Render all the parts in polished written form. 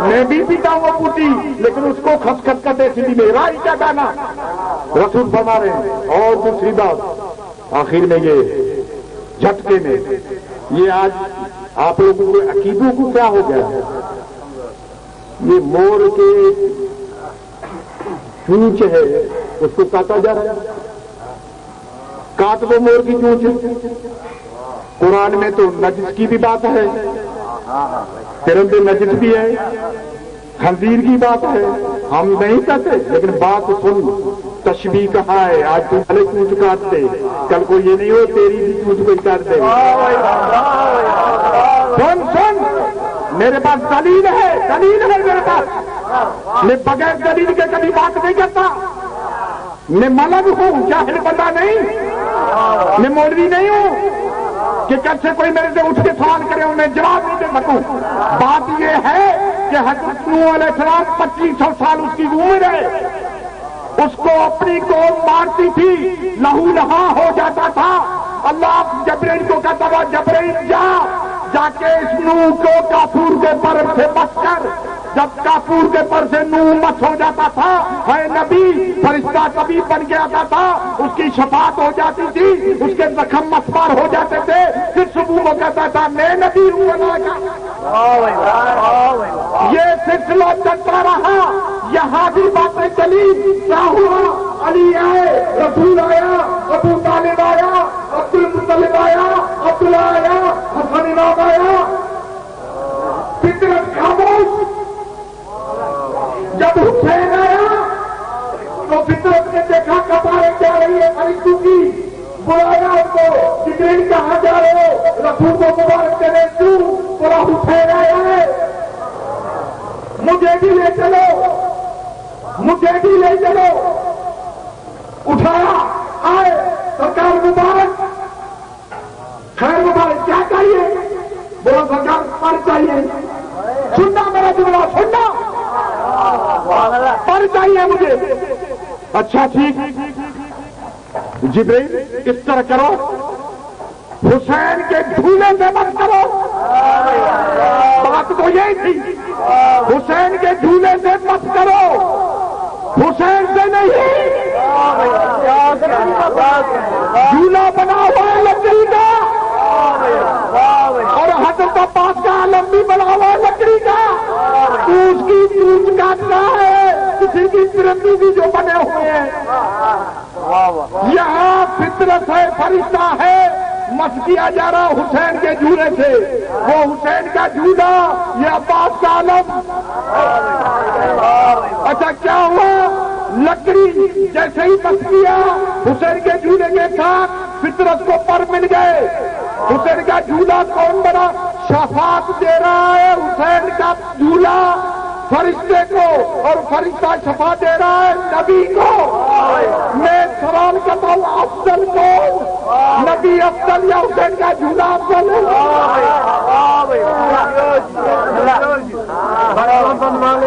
میں بھی پیتا ہوں وہ پوٹی، لیکن اس کو خسخس کرتے سیدھی میں رائی کیا گانا رسول فرما رہے ہیں۔ اور دوسری بات آخر میں یہ جھٹکے میں، یہ آج آپ لوگوں کے عقیدوں کو کیا ہو گیا ہے، یہ مور کے چونچ ہے اس کو کاٹا جا رہا ہے، کاٹ دو مور کی چونچ۔ قرآن میں تو نجس کی بھی بات ہے، پرندے نجس بھی ہے، خنزیر کی بات ہے، ہم نہیں کرتے، لیکن بات سن، تشبیہ کہا ہے، آج تم بھلے چونچ کاٹتے، کل کو یہ نہیں ہو تیری بھی چونچ کوئی کاٹ دے۔ سن میرے پاس دلیل ہے میرے پاس، میں بغیر دلیل کے کبھی بات نہیں کرتا، میں ملک ہوں، جاہل بندہ نہیں، میں مولوی نہیں ہوں کہ کل سے کوئی میرے سے اٹھ کے سوال کرے اور میں جواب نہیں دے سکوں۔ بات یہ ہے کہ حضرت نوح علیہ السلام 2500 سال اس کی عمر ہے، اس کو اپنی قوم مارتی تھی، لہو لہاں ہو جاتا تھا، اللہ جبرائیل کو کہتا تھا جبرائیل جا کے اس نوح کو کافور کے پر سے بچ کر، جب کافور کے پر سے نوح مس ہو جاتا تھا، ہے نبی فرشتہ کبھی بن گیا تھا، اس کی شفاعت ہو جاتی تھی، اس کے زخم مسمار ہو جاتے تھے، پھر صبح وہ کہتا تھا میں نبی ہوں اللہ کا۔ یہ سلسلہ چلتا رہا، یہاں بھی باتیں چلی، کیا ہوا، علی آئے، رسول آیا، ابو طالب آیا، عبد المطلب آیا، عبداللہ آیا، حسن امام آیا، فطرت خاموش۔ جب حسین آیا تو فطرت نے دیکھا کپارے جا رہی ہے فرشتوں کی، بلایا ان کو، جبرائیل کہاں جا رہے ہو، رسول کو مبارک دینے کیوں، بولا حسین آیا ہے، مجھے بھی لے چلو، مجھے بھی لے چلو۔ اٹھایا، آئے، سرکار مبارک، خیر مبارک کیا چاہیے، بولا سرکار پر چاہیے، سننا میرا جملہ سننا، پر چاہیے مجھے۔ اچھا ٹھیک، جبرائیل اس طرح کرو، حسین کے جھولے سے مت کرو، بات تو یہی تھی، حسین کے جھولے سے مت کرو، حسین سے نہیں، جھولا بنا ہوا ہے لکڑی کا، اور حضرت عباس کا عالم بھی بنا ہوا ہے لکڑی کا، تو اس کی چونچ کاٹنا ہے، کسی کی پرندی بھی جو بنے ہوئے ہیں۔ یہاں فطرت ہے، فرشتہ ہے، مس کیا جا رہا حسین کے جھولے سے، وہ حسین کا جھولا، یہ عباس کا عالم۔ اچھا کیا ہوا، لکڑی جیسے ہی مس کیا حسین کے جھولے کے ساتھ فطرت کو پر مل گئے، حسین کا جھولا کون بنا، شفاعت دے رہا ہے حسین کا جھولا فرشتے کو، اور فرشتہ شفاعت دے رہا ہے نبی کو۔ میں سوال کرتا ہوں افضل کو، نبی افضل یا حسین کا جھولا افضل ہے؟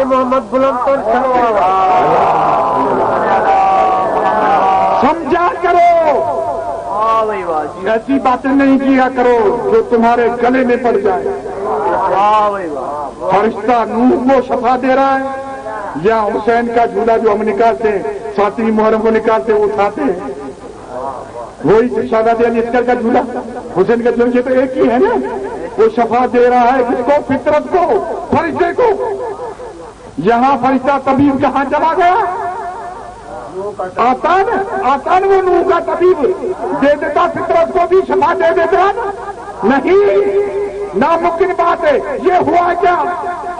محمد سمجھا کرو، ایسی باتیں نہیں کیا کرو جو تمہارے گلے میں پڑ جائے۔ فرشتہ نوح کو شفا دے رہا ہے، یا حسین کا جھولا جو ہم نکالتے ہیں 7ویں محرم کو نکالتے ہیں اٹھاتے ہیں، وہی شہزادے علی اصغر کا جھولا، حسین کا جھولا، یہ تو ایک ہی ہے نا، وہ شفا دے رہا ہے کس کو، فطرت کو، فرشتے کو۔ یہاں فرشتہ طبیب کہاں چلا گیا، آتا وہ نوح کا طبیب دے دیتا، فطرت کو بھی شفا دے دیتا، نہیں، ناممکن بات ہے۔ یہ ہوا کیا،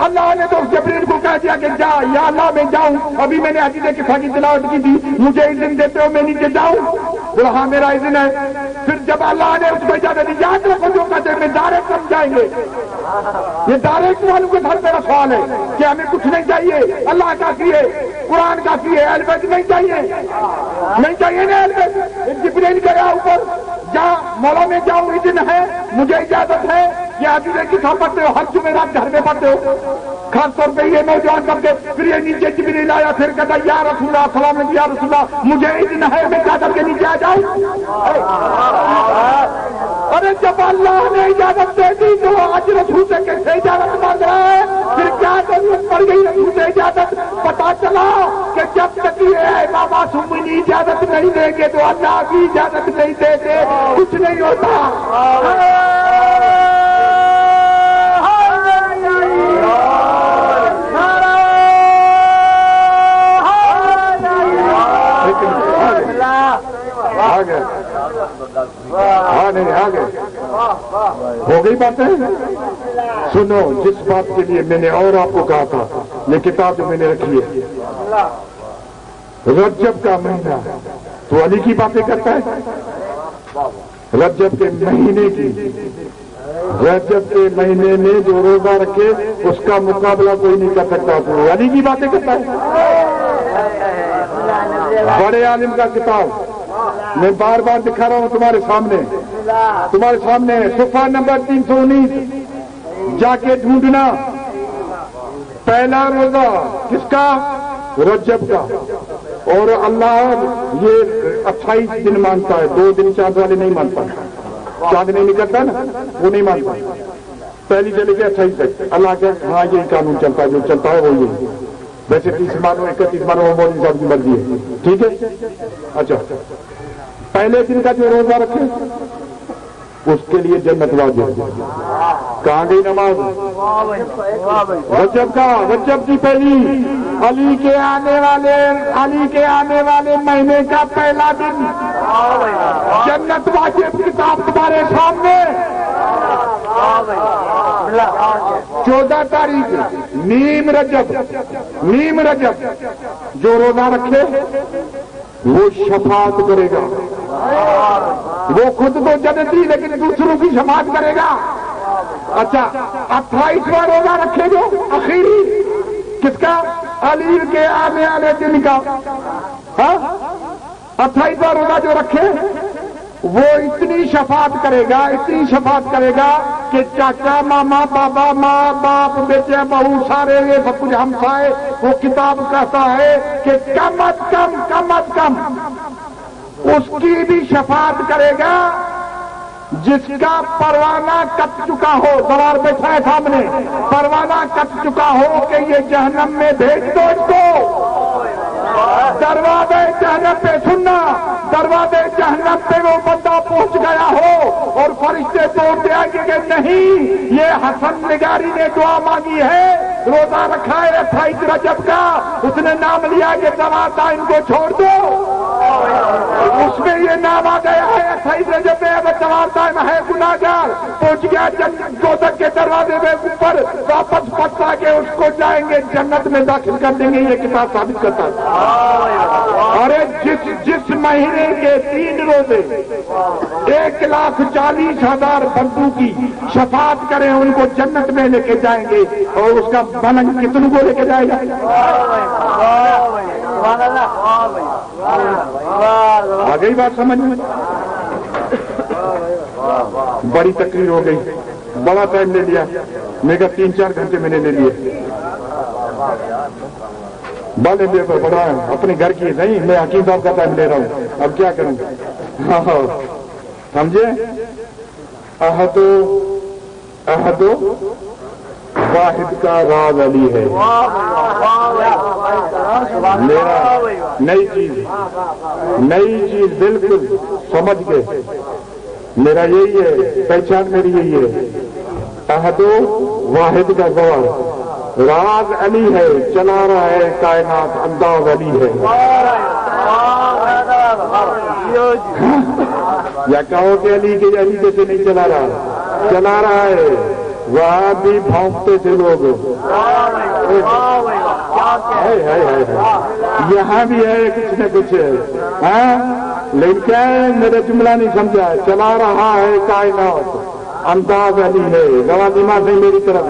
اللہ نے تو جبرائیل کو کہہ دیا کہ جا، یا اللہ میں جاؤں، ابھی میں نے حدیث قصہ کی تلاوت کی تھی، مجھے اذن دیتے ہو میں نیچے جاؤں، بولا ہاں میرا اذن ہے۔ پھر جب اللہ نے اس کو اجازت دی، یاد رکھو جو کہتے ہیں میں ڈائریکٹ کم جائیں گے، یہ ڈائریکٹ والوں کے گھر میرا سوال ہے کہ ہمیں کچھ نہیں چاہیے، اللہ کافی ہے، قرآن کافی ہے، البت نہیں چاہیے، نہیں چاہیے نا البت۔ جبرائیل گیا اوپر، جا مولا میں جاؤں، اذن ہے، مجھے اجازت ہے، یہ عقیدے کی تھا پڑھتے ہو، ہر جمعرات گھر میں پڑھتے ہو، خاص طور پہ یہ نوجوان کر کے، پھر یہ نیچے جبرائیل آیا، پھر کہتا یا رسول اللہ السلام علیکم، یا رسول اللہ مجھے اذن ہے میں چادر کے نیچے آ جاؤں۔ ارے جب اللہ نے اجازت دے دی تو آج رسول سے کیسے اجازت مانگ رہا ہے؟ پھر کیا ضرورت پڑ گئی رسول سے اجازت؟ پتا چلا کہ جب تک یہ بابا سمنی اجازت نہیں دیں گے تو اللہ کی اجازت نہیں دے گے، کچھ نہیں ہوتا۔ آگے ہو گئی باتیں؟ سنو، جس بات کے لیے میں نے اور آپ کو کہا تھا، یہ کتاب جو میں نے رکھی ہے، رجب کا مہینہ، تو علی کی باتیں کرتا ہے؟ رجب کے مہینے کی، رجب کے مہینے میں جو روزہ رکھے اس کا مقابلہ کوئی نہیں کر سکتا، تو علی کی باتیں کرتا ہے؟ بڑے عالم کا کتاب میں بار بار دکھا رہا ہوں تمہارے سامنے صفحہ نمبر 319، جا کے ڈھونڈنا۔ پہلا روزہ کس کا؟ رجب کا، اور اللہ یہ 28 دن مانتا ہے، 2 دن چاند والے نہیں مانتا، چاند نہیں نکلتا نا وہ نہیں مانتا، پہلی چلے گئے 28 تک، اللہ کہ ہاں یہی قانون چلتا ہے، جو چلتا ہے وہ یہی، ویسے 30 مانو 31 مانو وہ مولوی صاحب کی مرضی ہے، ٹھیک ہے؟ اچھا، پہلے دن کا جو روزہ رکھے اس کے لیے جنت واجب۔ کہاں گئی نماز؟ رجب کا، رجب کی پہلی، علی کے آنے والے مہینے کا پہلا دن، جنت واجب۔ کتاب تمہارے سامنے، 14 تاریخ نیم رجب جو روزہ رکھے وہ شفاعت کرے گا، وہ خود تو جنتی لیکن دوسروں کی شفاعت کرے گا۔ اچھا، 28واں روزہ رکھے جو اخیری، کس کا؟ علی کے آنے والے دن کا، ہاں 28واں روزہ جو رکھے وہ اتنی شفاعت کرے گا کہ چاچا، ماما، بابا، ماں باپ، بیٹے، بہو، سارے یہ سب کچھ ہمسائے، وہ کتاب کہتا ہے کہ کم از کم اس کی بھی شفاعت کرے گا جس کا پروانہ کٹ چکا ہو۔ سوار بیٹھا ہے سامنے، پروانہ کٹ چکا ہو کہ یہ جہنم میں بھیج دو اس کو۔ دروازے جہنم پہ سننا، دروازے جہنم پہ وہ بندہ پہنچ گیا ہو اور فرشتے توڑ دیا کہ نہیں، یہ حسن نگاری نے دعا مانگی ہے، روزہ رکھا ہے 28 رجب کا، اس نے نام لیا کہ دروازہ ان کو چھوڑ دو، اس میں یہ نام آ گیا ہے 28 رجب میں دروازہ ہے گناہگار، پہنچ گیا دوزخ کے دروازے میں اوپر، واپس پکا کے اس کو جائیں گے جنت میں داخل کر دیں گے۔ یہ کتاب ثابت کرتا ہے۔ ارے جس مہینے کے 3 روزے 1,40,000 بندوں کی شفاعت کریں ان کو جنت میں لے کے جائیں گے، اور اس کا بلنگ کتنوں کو لے کے جائے گا؟ آ گئی بات سمجھ میں؟ بڑی تقریر ہو گئی، بڑا ٹائم لے لیا، میں کہا 3-4 گھنٹے میں نے لے لیے، بڑے میرے پر بڑا ہے، اپنے گھر کی نہیں، میں حکیم صاحب کا ٹائم لے رہا ہوں، اب کیا کروں؟ ہاں سمجھے؟ احدو واحد کا راز علی ہے، میرا نئی چیز بالکل سمجھ گئے، میرا یہی ہے، پہچان میری یہی ہے، احدو واحد کا گواہ، راز علی ہے، چلا رہا ہے کائنات، انداز علی ہے۔ یا کہو کہ علی جیسے نہیں چلا رہا ہے، وہاں بھی بھونکتے تھے لوگ، یہاں بھی ہے کچھ نہ کچھ، ہاں لیکن کیا ہے، میرا جملہ نہیں سمجھا، چلا رہا ہے کائنات، انداز علی ہے، گوادیما سے میری طرف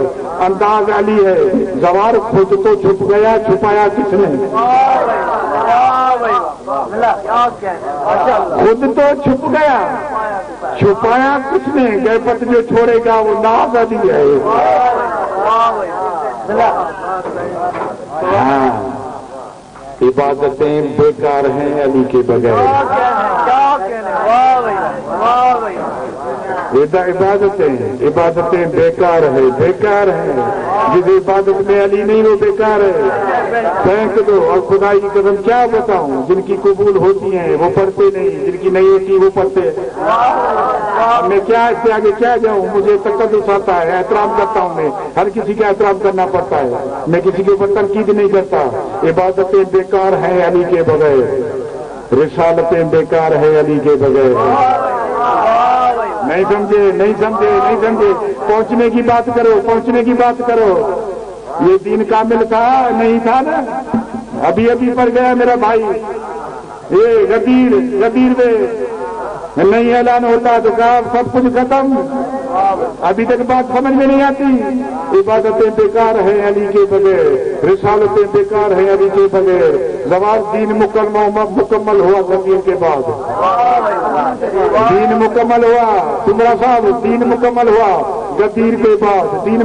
انداز علی ہے، زوار خود تو چھپ گیا، چھپایا کس نے؟ خود تو چھپ گیا، چھپایا کس نے؟ غیبت جو چھوڑے گا وہ ناز علی ہے۔ ہاں، عبادتیں بیکار ہیں علی کے بغیر۔ عبادتیں بیکار ہیں جس عبادت میں علی نہیں وہ بیکار ہے، پھینک دو۔ اور خدائی کی قسم کیا بتاؤں، جن کی قبول ہوتی ہیں وہ پڑھتے نہیں، جن کی نہیں ہوتی وہ پڑھتے ہیں۔ میں کیا اس سے آگے کیا جاؤں، مجھے تقدس آتا ہے، احترام کرتا ہوں، میں ہر کسی کا احترام کرنا پڑتا ہے، میں کسی کے اوپر تنقید نہیں کرتا۔ عبادتیں بیکار ہیں علی کے بغیر، رسالتیں بیکار ہیں علی کے بغیر۔ نہیں سمجھے، پہنچنے کی بات کرو۔ یہ دین کامل تھا نہیں تھا نا، ابھی پڑ گیا میرا بھائی، یہ غدیر میں نہیں اعلان ہوتا تو کہا سب کچھ ختم، ابھی تک بات سمجھ میں نہیں آتی۔ عبادتیں بیکار ہیں علی کے بغیر، رسالتیں بیکار ہیں علی کے بغیر۔ زوال دین مکمل ہوا غدیر کے بعد، دین مکمل ہوا، تمرا صاحب دین مکمل ہوا غدیر کے بعد، دین